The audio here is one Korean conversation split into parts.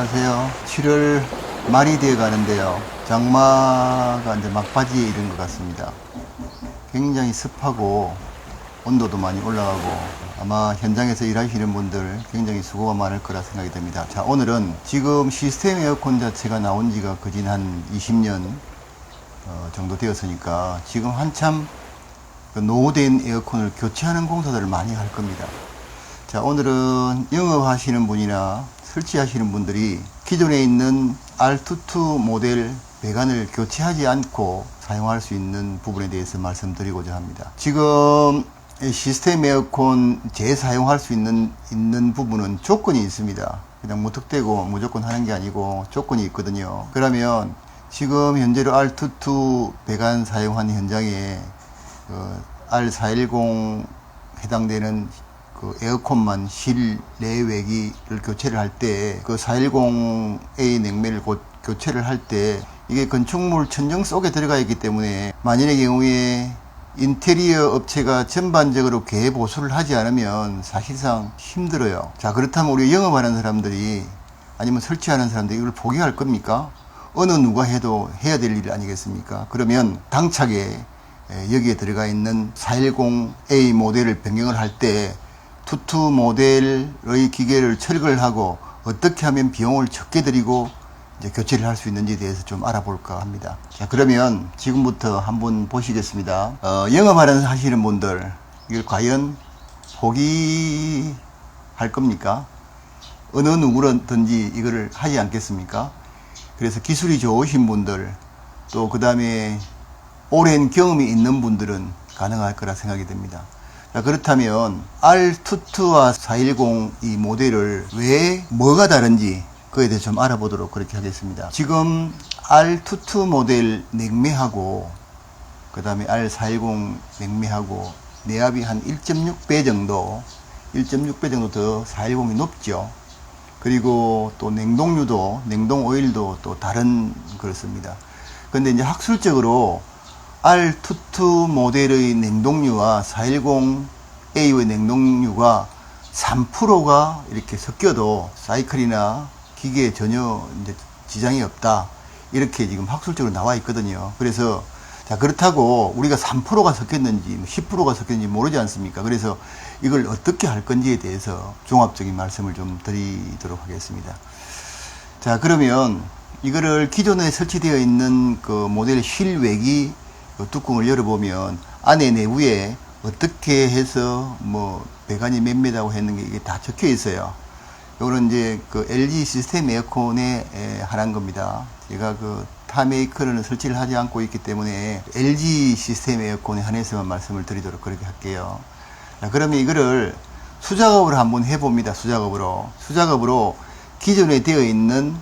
안녕하세요. 7월 말이 되어 가는데요. 장마가 이제 막바지에 이른 것 같습니다. 굉장히 습하고 온도도 많이 올라가고 아마 현장에서 일하시는 분들 굉장히 수고가 많을 거라 생각이 됩니다. 자, 오늘은 지금 시스템 에어컨 자체가 나온 지가 거진 한 20년 정도 되었으니까 지금 한참 노후된 에어컨을 교체하는 공사들을 많이 할 겁니다. 자, 오늘은 영업하시는 분이나 설치하시는 분들이 기존에 있는 R22 모델 배관을 교체하지 않고 사용할 수 있는 부분에 대해서 말씀드리고자 합니다. 지금 시스템 에어컨 재사용할 수 있는 부분은 조건이 있습니다. 그냥 무턱대고 무조건 하는 게 아니고 조건이 있거든요. 그러면 지금 현재로 R22 배관 사용한 현장에 R410 해당되는 에어컨만 실내외기를 교체를 할 때 그 410A 냉매를 교체를 할 때 이게 건축물 천정 속에 들어가 있기 때문에 만일의 경우에 인테리어 업체가 전반적으로 개해 보수를 하지 않으면 사실상 힘들어요. 자, 그렇다면 우리 영업하는 사람들이 아니면 설치하는 사람들이 이걸 포기할 겁니까? 어느 누가 해도 해야 될 일 아니겠습니까? 그러면 당차게 여기에 들어가 있는 410A 모델을 변경을 할 때 투투 모델의 기계를 철거를 하고 어떻게 하면 비용을 적게 들이고 이제 교체를 할 수 있는지에 대해서 좀 알아볼까 합니다. 자, 그러면 지금부터 한번 보시겠습니다. 하시는 분들 이걸 과연 포기할 겁니까? 어느 누구든지 이거를 하지 않겠습니까? 그래서 기술이 좋으신 분들 또 그 다음에 오랜 경험이 있는 분들은 가능할 거라 생각이 됩니다. 자, 그렇다면 R22와 410 이 모델을 왜 뭐가 다른지 그에 대해서 좀 알아보도록 그렇게 하겠습니다. 지금 R22 모델 냉매하고 그 다음에 R410 냉매하고 내압이 한 1.6배 정도 더 410이 높죠. 그리고 또 냉동유도 냉동 오일도 또 다른 그렇습니다. 근데 이제 학술적으로 R22 모델의 냉동유와 410A의 냉동유가 3%가 이렇게 섞여도 사이클이나 기계에 전혀 이제 지장이 없다. 이렇게 지금 학술적으로 나와 있거든요. 그래서 자, 그렇다고 우리가 3%가 섞였는지 10%가 섞였는지 모르지 않습니까? 그래서 이걸 어떻게 할 건지에 대해서 종합적인 말씀을 좀 드리도록 하겠습니다. 자, 그러면 이거를 기존에 설치되어 있는 그 모델 실외기 뚜껑을 열어보면 안에 내부에 어떻게 해서 뭐 배관이 몇 메다고 했는 게 이게 다 적혀 있어요. 이거는 이제 그 LG 시스템 에어컨에 한한 겁니다. 제가 그 타 메이커는 설치를 하지 않고 있기 때문에 LG 시스템 에어컨에 한해서만 말씀을 드리도록 그렇게 할게요. 자, 그러면 이거를 수작업으로 한번 해봅니다. 수작업으로 기존에 되어 있는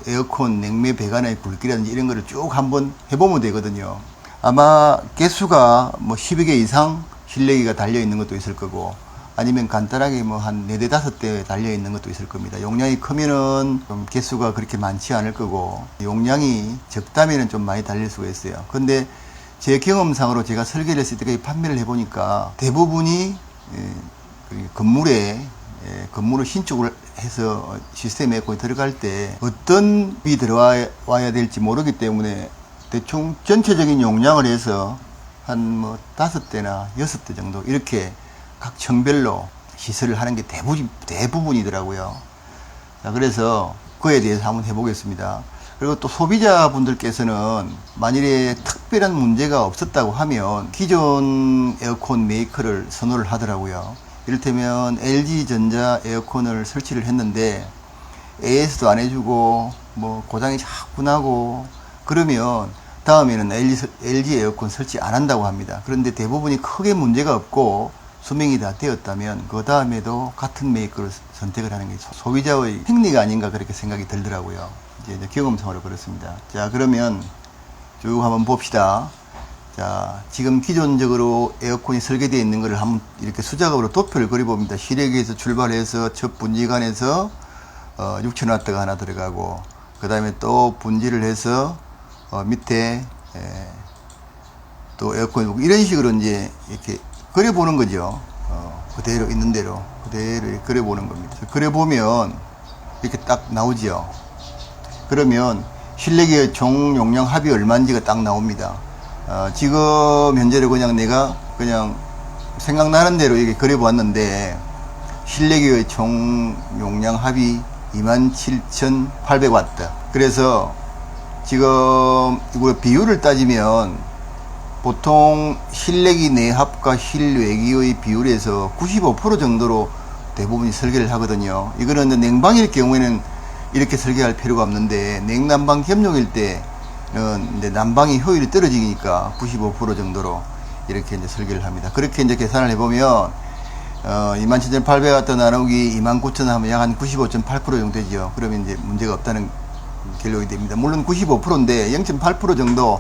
에어컨 냉매 배관의 굵기라든지 이런 거를 쭉 한번 해보면 되거든요. 아마 개수가 뭐 12개 이상 실내기가 달려 있는 것도 있을 거고 아니면 간단하게 뭐 한 4대 5대 달려 있는 것도 있을 겁니다. 용량이 크면은 좀 개수가 그렇게 많지 않을 거고 용량이 적다면은 좀 많이 달릴 수가 있어요. 근데 제 경험상으로 제가 설계를 했을 때까지 판매를 해보니까 대부분이 건물을 신축을 해서 시스템 에어컨이 들어갈 때 어떤 비 들어와야 될지 모르기 때문에 대충 전체적인 용량을 해서 한 뭐 5대나 6대 정도 이렇게 각 층별로 시설을 하는 게 대부분이더라고요. 자, 그래서 그에 대해서 한번 해보겠습니다. 그리고 또 소비자분들께서는 만일에 특별한 문제가 없었다고 하면 기존 에어컨 메이커를 선호를 하더라고요. 이를테면 LG전자 에어컨을 설치를 했는데 AS도 안 해주고 뭐 고장이 자꾸 나고 그러면 다음에는 LG 에어컨 설치 안 한다고 합니다. 그런데 대부분이 크게 문제가 없고 수명이 다 되었다면 그 다음에도 같은 메이커를 선택을 하는 게 소비자의 행리가 아닌가 그렇게 생각이 들더라고요. 이제 경험상으로 그렇습니다. 자, 그러면 쭉 한번 봅시다. 자, 지금 기존적으로 에어컨이 설계되어 있는 것을 한번 이렇게 수작업으로 도표를 그려봅니다. 실외기에서 출발해서 첫 분지관에서 6000W가 하나 들어가고 그 다음에 또 분지를 해서 밑에 또 에어컨 이런 식으로 이제 이렇게 그려보는 거죠. 그대로 있는 대로 그대로 그려보는 겁니다. 그려보면 이렇게 딱 나오지요. 그러면 실내기의 총 용량 합이 얼마인지가 딱 나옵니다. 지금 현재로 그냥 내가 그냥 생각나는 대로 이렇게 그려보았는데, 실내기의 총 용량 합이 27,800W. 그래서 지금 이거 비율을 따지면 보통 실내기 내합과 실외기의 비율에서 95% 정도로 대부분이 설계를 하거든요. 이거는 냉방일 경우에는 이렇게 설계할 필요가 없는데, 냉난방 겸용일 때는 이제 난방이 효율이 떨어지니까 95% 정도로 이렇게 이제 설계를 합니다. 그렇게 이제 계산을 해보면 27,800W 나누기 29,000 하면 약 한 95.8% 정도 되죠. 그러면 이제 문제가 없다는 결론이 됩니다. 물론 95%인데 0.8% 정도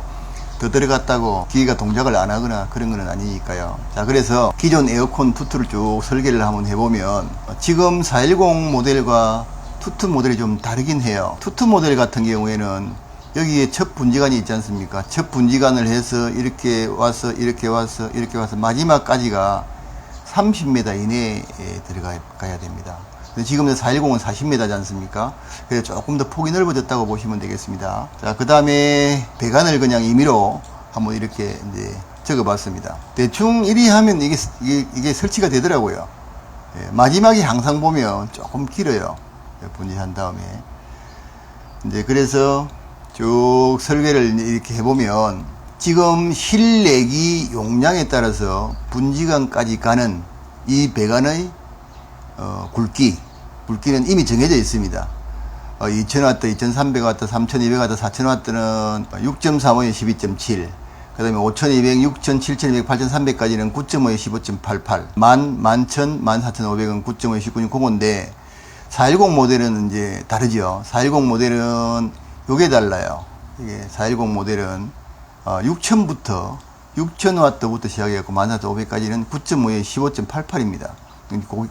더 들어갔다고 기계가 동작을 안 하거나 그런 건 아니니까요. 자, 그래서 기존 에어컨 투투를 쭉 설계를 한번 해보면, 지금 410 모델과 투투 모델이 좀 다르긴 해요. 투투 모델 같은 경우에는 여기에 첫 분지관이 있지 않습니까? 첫 분지관을 해서 이렇게 와서 이렇게 와서 이렇게 와서 마지막까지가 30m 이내에 들어가야 됩니다. 근데 지금 410은 40m지 않습니까? 그래서 조금 더 폭이 넓어졌다고 보시면 되겠습니다. 자, 그 다음에 배관을 그냥 임의로 한번 이렇게 이제 적어 봤습니다. 대충 이리 하면 이게 설치가 되더라고요. 예, 마지막에 항상 보면 조금 길어요. 분지한 다음에. 이제 그래서 쭉 설계를 이렇게 해보면, 지금 실내기 용량에 따라서 분지관까지 가는 이 배관의 굵기는 이미 정해져 있습니다. 2000W, 2300W, 3200W, 4000W는 6.35에 12.7, 그 다음에 5200, 6000, 7200, 8300까지는 9.5에 15.88, 10,000, 14,500은 9.5에 19.05인데, 410 모델은 이제 다르죠. 410 모델은 요게 달라요. 이게 410 모델은 6000부터 6000W부터 시작해갖고 14,500까지는 9.5에 15.88입니다.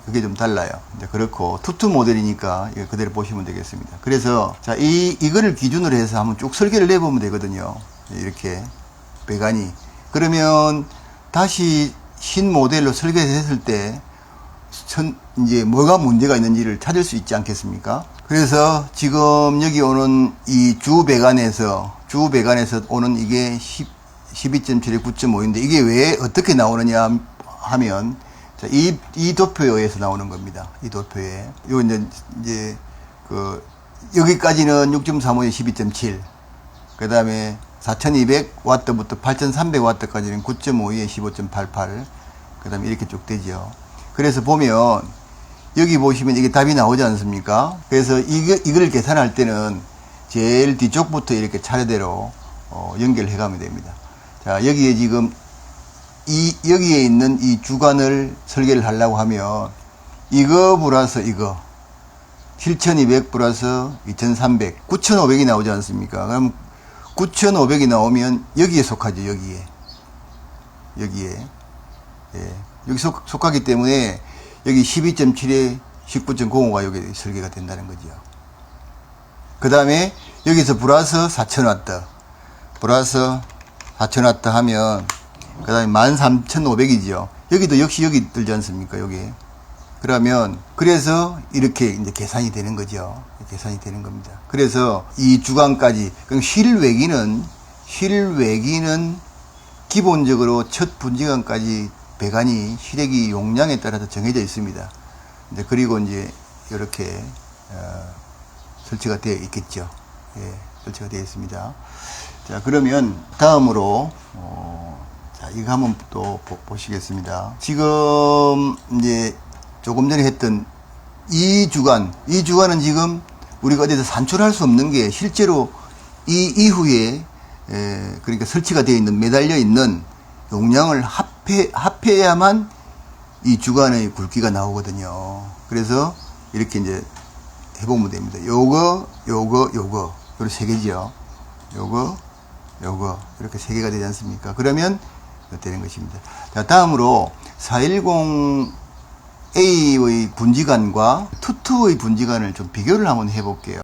그게 좀 달라요. 이제 그렇고 투투 모델이니까 이거 그대로 보시면 되겠습니다. 그래서 자, 이거를 기준으로 해서 한번 쭉 설계를 내보면 되거든요. 이렇게 배관이. 그러면 다시 신 모델로 설계했을 때 이제 뭐가 문제가 있는지를 찾을 수 있지 않겠습니까? 그래서 지금 여기 오는 이 주 배관에서 오는 이게 12.7에 9.5인데 이게 왜 어떻게 나오느냐 하면, 자, 이 도표에 의해서 나오는 겁니다. 이 도표에. 요 이제 여기까지는 6.35에 12.7. 그 다음에 4200W부터 8300W까지는 9.5에 15.88. 그 다음에 이렇게 쭉 되죠. 그래서 보면, 여기 보시면 이게 답이 나오지 않습니까? 그래서 이걸 계산할 때는 제일 뒤쪽부터 이렇게 차례대로 연결해 가면 됩니다. 자, 여기에 지금 여기에 있는 이 주관을 설계를 하려고 하면, 이거 플러스 이거 7200 플러스 2300, 9500이 나오지 않습니까? 그럼 9500이 나오면 여기에 속하죠. 여기에 예, 여기 속하기 때문에 여기 12.7에 19.05가 여기 설계가 된다는 거죠. 그 다음에 여기서 플러스 4000W 하면, 그 다음에 13,500이죠. 여기도 역시 여기 들지 않습니까? 여기. 그러면, 그래서 이렇게 이제 계산이 되는 거죠. 계산이 되는 겁니다. 그래서 이 주간까지, 그럼 실외기는 기본적으로 첫 분지관까지 배관이 실외기 용량에 따라서 정해져 있습니다. 이제 그리고 이제 이렇게 설치가 되어 있겠죠. 예, 설치가 되어 있습니다. 자, 그러면 다음으로 자, 이거 한번 또 보시겠습니다. 지금 이제 조금 전에 했던 이 주간은 지금 우리가 어디서 산출할 수 없는 게, 실제로 이 이후에 그러니까 설치가 되어 있는, 매달려 있는 용량을 합해야만 이 주간의 굵기가 나오거든요. 그래서 이렇게 이제 해보면 됩니다. 요거 세 개죠. 요거 이렇게 세 개가 되지 않습니까? 그러면 되는 것입니다. 자, 다음으로 410A의 분지관과 투투의 분지관을 좀 비교를 한번 해볼게요.